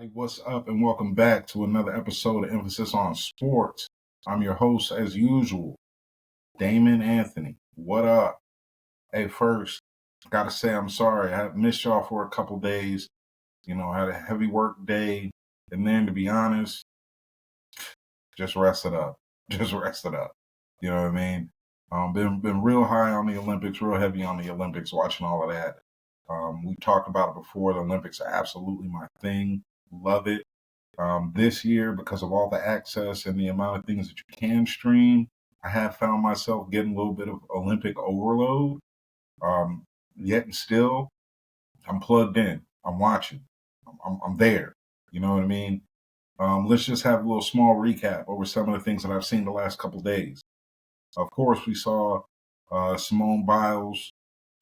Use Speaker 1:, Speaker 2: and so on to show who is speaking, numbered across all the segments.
Speaker 1: everybody, what's up, and welcome back to another episode of Emphasis on Sports. I'm your host, as usual, Damon Anthony. What up? Hey, first, gotta say I'm sorry. I missed y'all for a couple days. I had a heavy work day, and then to be honest, just rested up. Just rested up. You know what I mean? Been real high on the Olympics, real heavy on the Olympics, watching all of that. We talked about it before. The Olympics are absolutely my thing. Love it. This year, because of all the access and the amount of things that you can stream, I have found myself getting a little bit of Olympic overload. Um, Yet and still, I'm plugged in. I'm watching. I'm there. You know what I mean? Let's just have a little small recap over some of the things that I've seen the last couple days. Of course, we saw Simone Biles,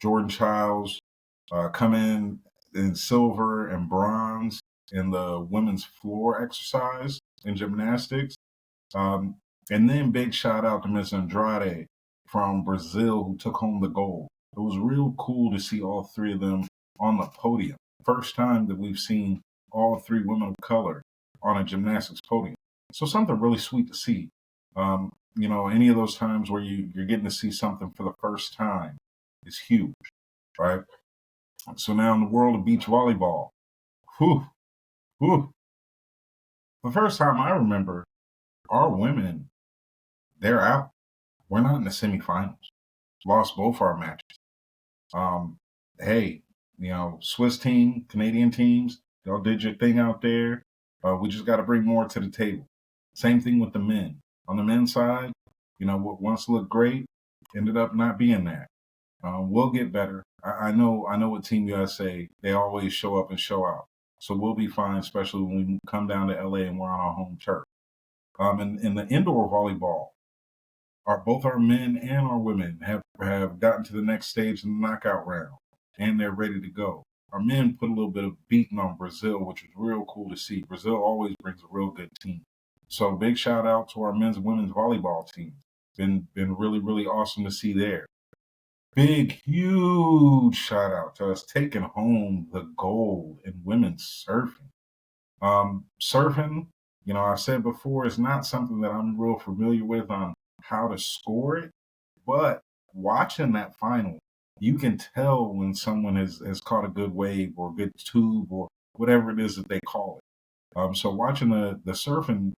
Speaker 1: Jordan Childs come in silver and bronze in the women's floor exercise in gymnastics. Um, and then big shout out to Miss Andrade from Brazil who took home the gold. It was real cool to see all three of them on the podium. First time that we've seen all three women of color on a gymnastics podium. So something really sweet to see. Any of those times where you're getting to see something for the first time is huge, right? So now in the world of beach volleyball, whew, whew, the first time I remember, our women, they're out. We're not in the semifinals. Lost both our matches. Um, hey, Swiss team, Canadian teams, y'all did your thing out there. We just got to bring more to the table. Same thing with the men. On the men's side, what once looked great ended up not being that. We'll get better. I know with Team USA, they always show up and show out. So we'll be fine, especially when we come down to LA and we're on our home turf. In the indoor volleyball, both our men and our women have gotten to the next stage in the knockout round, and they're ready to go. Our men put a little bit of beating on Brazil, which was real cool to see. Brazil always brings a real good team. So big shout out to our men's and women's volleyball team. Been really, really awesome to see there. Big, huge shout out to us taking home the gold in women's surfing. Surfing, I said before, is not something that I'm real familiar with on how to score it, but watching that final, you can tell when someone has caught a good wave or a good tube or whatever it is that they call it. So watching the surfing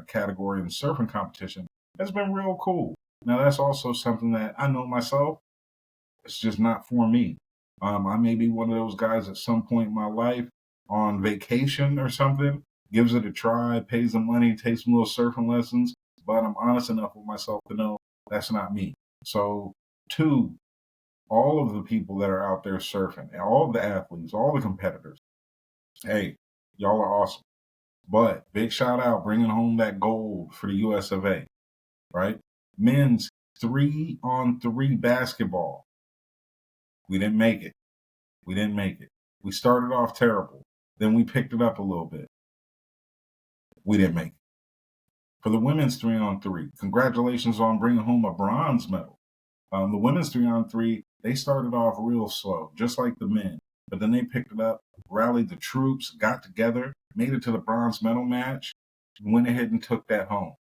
Speaker 1: category and surfing competition has been real cool. Now that's also something that I know myself. It's just not for me. I may be one of those guys at some point in my life on vacation or something, gives it a try, pays the money, takes some little surfing lessons, but I'm honest enough with myself to know that's not me. So, two, all of the people that are out there surfing, all the athletes, all the competitors, hey, y'all are awesome. But big shout out bringing home that gold for the US of A, right? Men's 3-on-3 basketball. We didn't make it. We didn't make it. We started off terrible. Then we picked it up a little bit. We didn't make it. For the women's 3-on-3, congratulations on bringing home a bronze medal. The women's 3-on-3, they started off real slow, just like the men. But then they picked it up, rallied the troops, got together, made it to the bronze medal match, went ahead and took that home.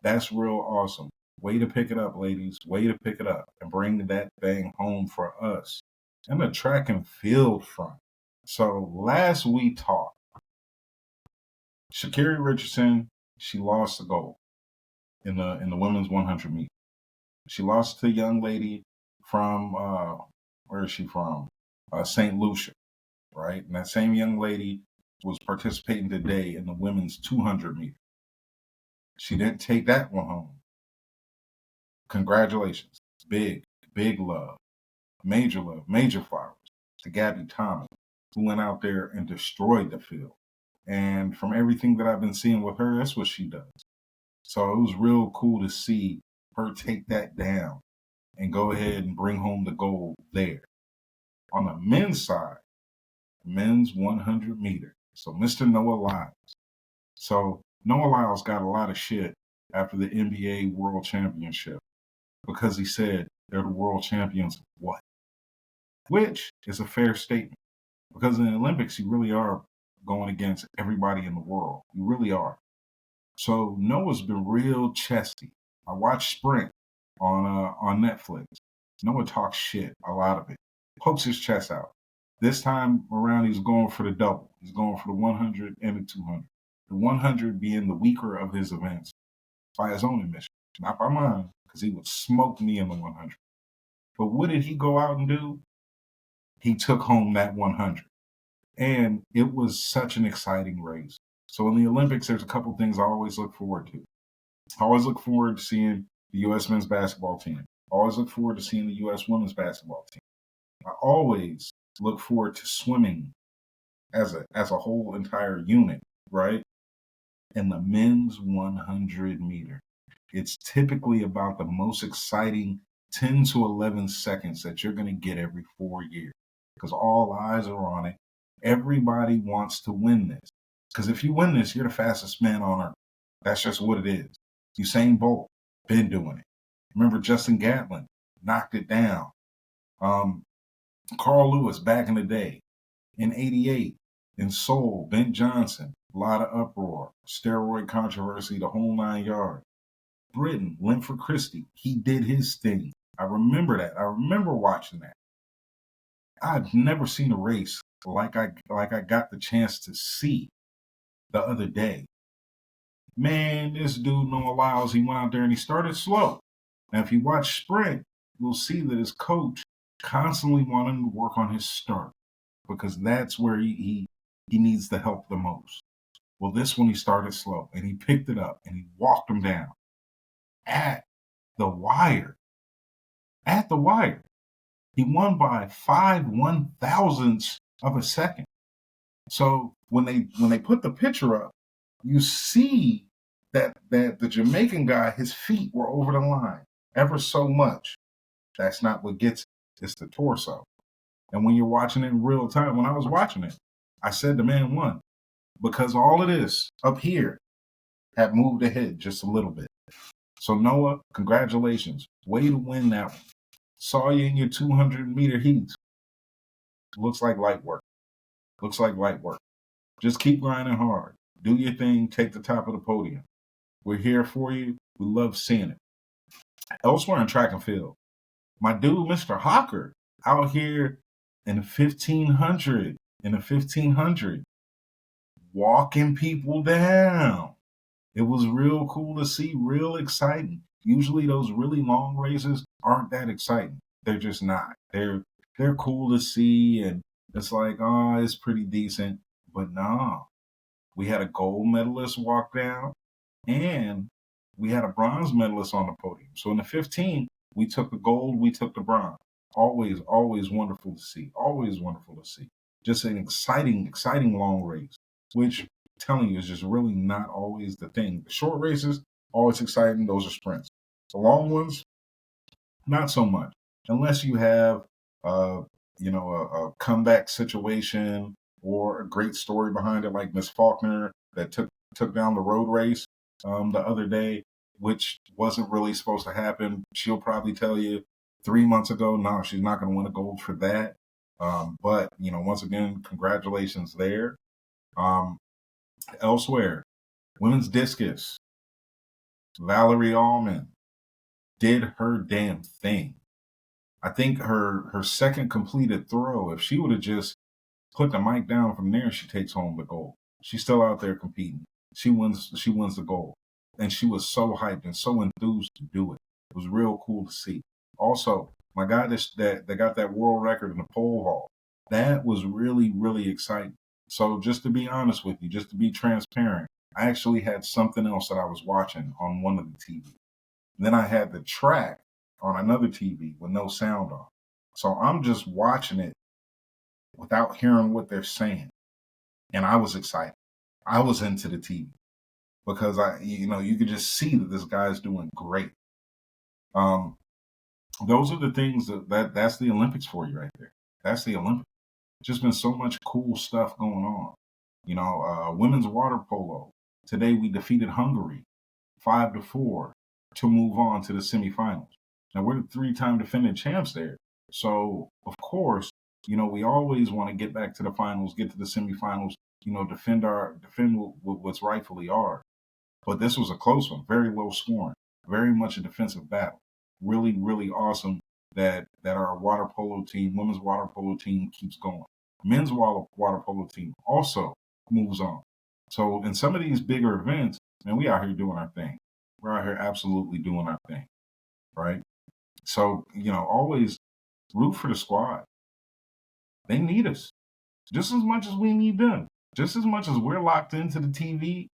Speaker 1: That's real awesome. Way to pick it up, ladies. Way to pick it up and bring that thing home for us. And the track and field front. So last we talked, Sha'Carri Richardson, she lost the gold in the women's 100 meter. She lost to a young lady from where is she from? St. Lucia, right? And that same young lady was participating today in the women's 200 meter. She didn't take that one home. Congratulations. Big love, major flowers to Gabby Thomas, who went out there and destroyed the field. And from everything that I've been seeing with her, that's what she does. So it was real cool to see her take that down and go ahead and bring home the gold there. On the men's side, men's 100 meter. So Mr. Noah Lyles. So Noah Lyles got a lot of shit after the NBA World Championship because he said they're the world champions of what? Which is a fair statement because in the Olympics, you really are going against everybody in the world. You really are. So Noah's been real chesty. I watched Sprint on Netflix. Noah talks shit, a lot of it. Pokes his chest out. This time around, he's going for the double. He's going for the 100 and the 200. The 100 being the weaker of his events by his own admission, not by mine, because he would smoke me in the 100. But what did he go out and do? He took home that 100. And it was such an exciting race. So in the Olympics, there's a couple things I always look forward to. I always look forward to seeing the U.S. men's basketball team. I always look forward to seeing the U.S. women's basketball team. I always look forward to swimming as a whole entire unit, right? And the men's 100 meter. It's typically about the most exciting 10 to 11 seconds that you're going to get every 4 years because all eyes are on it. Everybody wants to win this because if you win this, you're the fastest man on earth. That's just what it is. Usain Bolt, been doing it. Remember Justin Gatlin, knocked it down. Carl Lewis back in the day. In 88, in Seoul, Ben Johnson, a lot of uproar, steroid controversy, the whole 9 yards. Britain, Linford Christie, he did his thing. I remember that. I remember watching that. I've never seen a race like I got the chance to see the other day. Man, this dude Noah Lyles, he went out there and he started slow. Now, if you watch Sprint, you'll see that his coach constantly wanted him to work on his start because that's where he needs the help the most. Well, this one he started slow and he picked it up and he walked him down at the wire. At the wire. He won by 5/1000ths of a second. So when they put the picture up, you see that the Jamaican guy, his feet were over the line ever so much. That's not what gets it. It's the torso. And when you're watching it in real time, when I was watching it, I said the man won because all of this up here had moved ahead just a little bit. So Noah, congratulations. Way to win that one. Saw you in your 200-meter heat. Looks like light work. Looks like light work. Just keep grinding hard. Do your thing. Take the top of the podium. We're here for you. We love seeing it. Elsewhere in track and field, my dude, Mr. Hawker, out here in the 1500, walking people down. It was real cool to see, real exciting. Usually those really long races aren't that exciting. They're just not. They're cool to see, and it's like, oh, it's pretty decent. But no, we had a gold medalist walk down, and we had a bronze medalist on the podium. So in the 15, we took the gold, we took the bronze. Always, always wonderful to see. Always wonderful to see. Just an exciting, exciting long race, which telling you is just really not always the thing. The short races, always exciting. Those are sprints. The long ones, not so much, unless you have, a comeback situation or a great story behind it, like Miss Faulkner that took down the road race the other day, which wasn't really supposed to happen. She'll probably tell you 3 months ago, no, she's not going to win a gold for that. But once again, congratulations there. Elsewhere, women's discus, Valerie Allman did her damn thing. I think her second completed throw, if she would have just put the mic down from there, she takes home the gold. She's still out there competing. She wins the gold. And she was so hyped and so enthused to do it. It was real cool to see. Also, my guy that got that world record in the pole vault, that was really, really exciting. So just to be honest with you, just to be transparent, I actually had something else that I was watching on one of the TVs. Then I had the track on another TV with no sound on. So I'm just watching it without hearing what they're saying. And I was excited. I was into the TV because you could just see that this guy's doing great. Those are the things that's the Olympics for you right there. That's the Olympics. Just been so much cool stuff going on. Women's water polo. Today we defeated Hungary 5-4 to move on to the semifinals. Now we're the 3-time defending champs there. So of course, we always want to get back to the finals, get to the semifinals, defend what's rightfully ours. But this was a close one, very low scoring, very much a defensive battle. Really, really awesome that our water polo team, women's water polo team, keeps going. Men's water polo team also moves on. So in some of these bigger events, man, we out here doing our thing. We're out here absolutely doing our thing, right? So always root for the squad. They need us just as much as we need them. Just as much as we're locked into the TV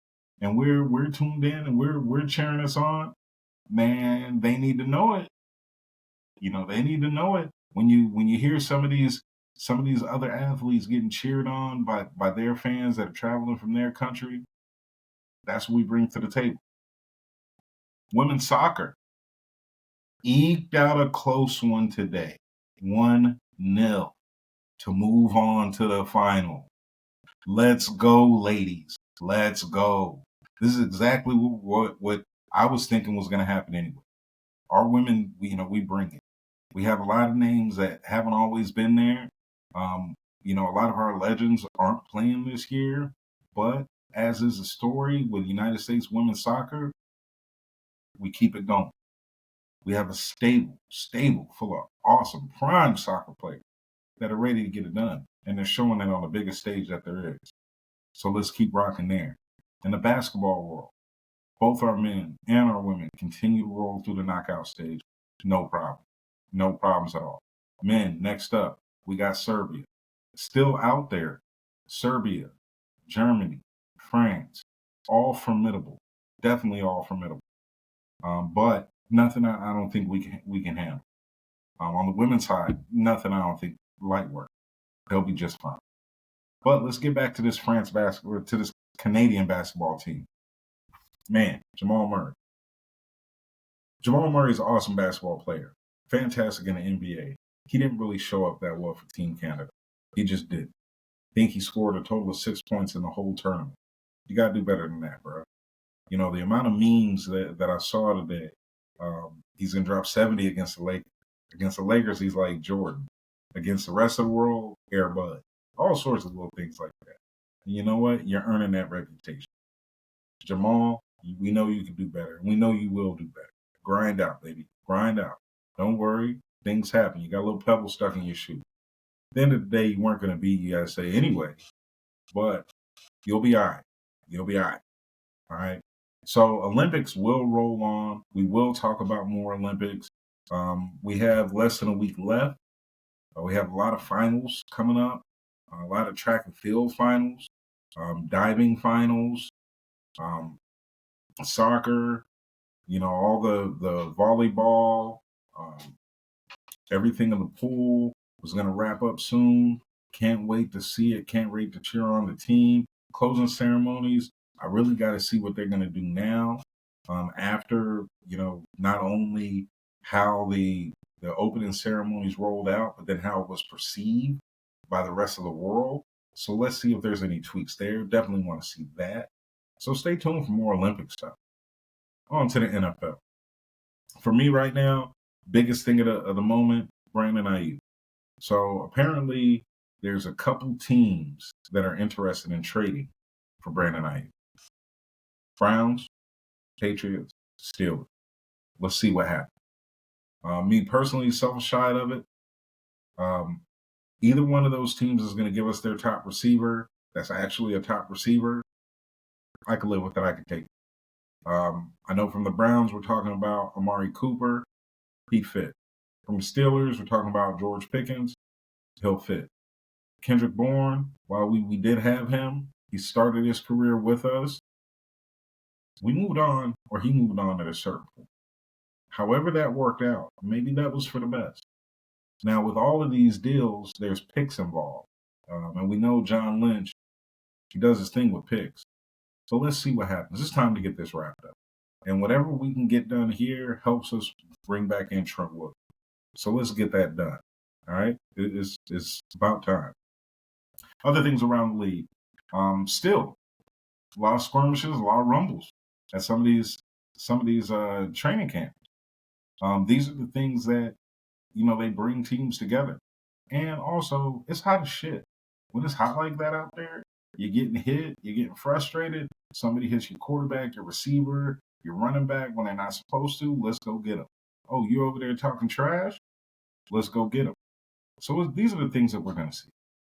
Speaker 1: and we're tuned in and we're cheering us on, man, they need to know it. They need to know it. When you hear some of these other athletes getting cheered on by their fans that are traveling from their country, that's what we bring to the table. Women's soccer eked out a close one today, 1-0 to move on to the final. Let's go, ladies. Let's go. This is exactly what I was thinking was going to happen anyway. Our women, we bring it. We have a lot of names that haven't always been there. A lot of our legends aren't playing this year, but as is the story with United States women's soccer, we keep it going. We have a stable, full of awesome prime soccer players that are ready to get it done. And they're showing it on the biggest stage that there is. So let's keep rocking there. In the basketball world, both our men and our women continue to roll through the knockout stage. No problem. No problems at all. Men, next up, we got Serbia. Still out there. Serbia, Germany, France, all formidable. Definitely all formidable. But nothing I don't think we can handle. On the women's side, nothing I don't think light work. They'll be just fine. But let's get back to this to this Canadian basketball team. Man, Jamal Murray. Jamal Murray is an awesome basketball player. Fantastic in the NBA. He didn't really show up that well for Team Canada. He just did. I think he scored a total of 6 points in the whole tournament. You got to do better than that, bro. The amount of memes that I saw today, he's going to drop 70 against the Lakers. Against the Lakers, he's like Jordan. Against the rest of the world, Air Bud. All sorts of little things like that. And you know what? You're earning that reputation. Jamal, we know you can do better. We know you will do better. Grind out, baby. Grind out. Don't worry. Things happen. You got a little pebble stuck in your shoe. At the end of the day, you weren't going to be USA anyway. But you'll be all right. You'll be all right. All right. So Olympics will roll on. We will talk about more Olympics. We have less than a week left. We have a lot of finals coming up. A lot of track and field finals, diving finals, soccer, all the volleyball, everything in the pool was going to wrap up soon. Can't wait to see it. Can't wait to cheer on the team. Closing ceremonies. I really got to see what they're going to do now. After, not only how the opening ceremonies rolled out, but then how it was perceived by the rest of the world. So let's see if there's any tweaks there. Definitely want to see that. So stay tuned for more Olympic stuff. On to the NFL. For me right now, biggest thing of the moment, Brandon Ayuk. So apparently there's a couple teams that are interested in trading for Brandon Ayuk. Browns, Patriots, Steelers. Let's see what happens. Me personally, self-side of it, either one of those teams is going to give us their top receiver. That's actually a top receiver. I could live with that. I could take it. I know from the Browns, we're talking about Amari Cooper. He fit. From the Steelers, we're talking about George Pickens. He'll fit. Kendrick Bourne, while we did have him, he started his career with us. We moved on, or he moved on at a certain point. However that worked out, maybe that was for the best. Now, with all of these deals, there's picks involved. And we know John Lynch, he does his thing with picks. So let's see what happens. It's time to get this wrapped up. And whatever we can get done here helps us bring back in Trent Williams. So let's get that done. All right? It's about time. Other things around the league. Still, a lot of skirmishes, a lot of rumbles at some of these training camps. These are the things that, they bring teams together. And also, it's hot as shit. When it's hot like that out there, You're getting hit. You're getting frustrated. Somebody hits your quarterback, your receiver, your running back when they're not supposed to. Let's go get them. Oh, you over there talking trash? Let's go get them. So these are the things that we're going to see.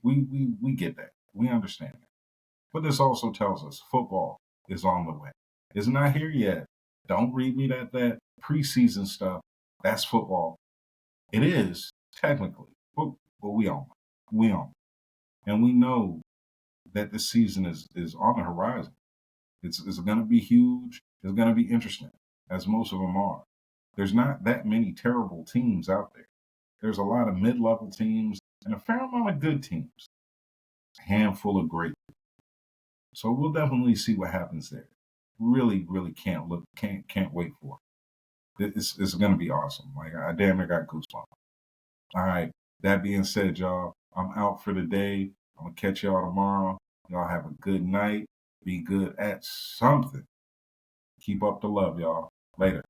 Speaker 1: We get that. We understand that. But this also tells us football is on the way. It's not here yet. Don't read me that preseason stuff. That's football. It is technically, but we own it. We own it. And we know that this season is on the horizon. It's going to be huge. It's going to be interesting, as most of them are. There's not that many terrible teams out there. There's a lot of mid-level teams and a fair amount of good teams. A handful of great. So we'll definitely see what happens there. Really, really can't wait for it. It's going to be awesome. Like I damn near got goosebumps. All right. That being said, y'all, I'm out for the day. I'm gonna catch y'all tomorrow. Y'all have a good night. Be good at something. Keep up the love, y'all. Later.